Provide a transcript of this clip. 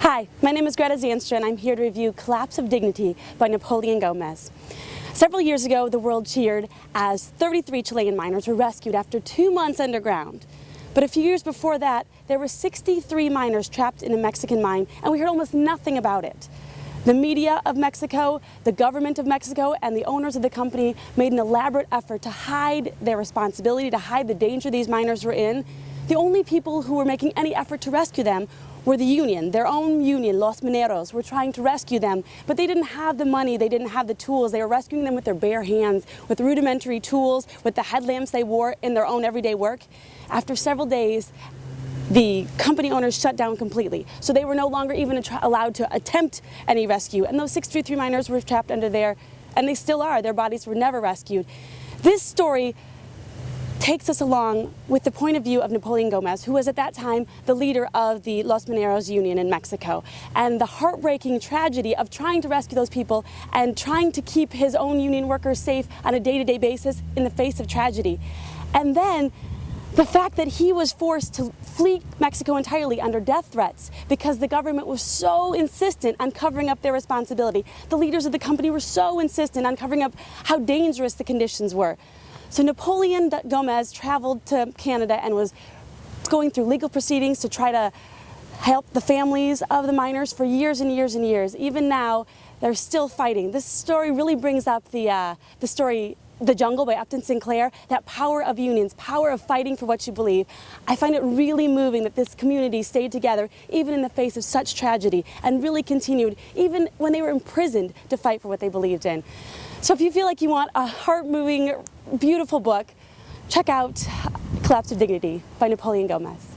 Hi, my name is Greta and I'm here to review Collapse of Dignity by Napoleon Gomez. Several years ago, the world cheered as 33 Chilean miners were rescued after 2 months underground. But a few years before that, there were 63 miners trapped in a Mexican mine, and we heard almost nothing about it. The media of Mexico, the government of Mexico, and the owners of the company made an elaborate effort to hide their responsibility, to hide the danger these miners were in. The only people who were making any effort to rescue them were the union, their own union, Los Mineros, were trying to rescue them, but they didn't have the money, they didn't have the tools. They were rescuing them with their bare hands, with rudimentary tools, with the headlamps they wore in their own everyday work. After several days, the company owners shut down completely, so they were no longer even allowed to attempt any rescue, and those 63 miners were trapped under there, and they still are. Their bodies were never rescued. This story takes us along with the point of view of Napoleon Gomez, who was at that time the leader of the Los Mineros Union in Mexico, and the heartbreaking tragedy of trying to rescue those people and trying to keep his own union workers safe on a day-to-day basis in the face of tragedy. And then the fact that he was forced to flee Mexico entirely under death threats because the government was so insistent on covering up their responsibility. The leaders of the company were so insistent on covering up how dangerous the conditions were. So Napoleon Gomez traveled to Canada and was going through legal proceedings to try to help the families of the miners for years and years and years. Even now, they're still fighting. This story really brings up the story The Jungle by Upton Sinclair, that power of unions, power of fighting for what you believe. I find it really moving that this community stayed together even in the face of such tragedy and really continued even when they were imprisoned to fight for what they believed in. So if you feel like you want a heart-moving, beautiful book, check out Collapse of Dignity by Napoleon Gomez.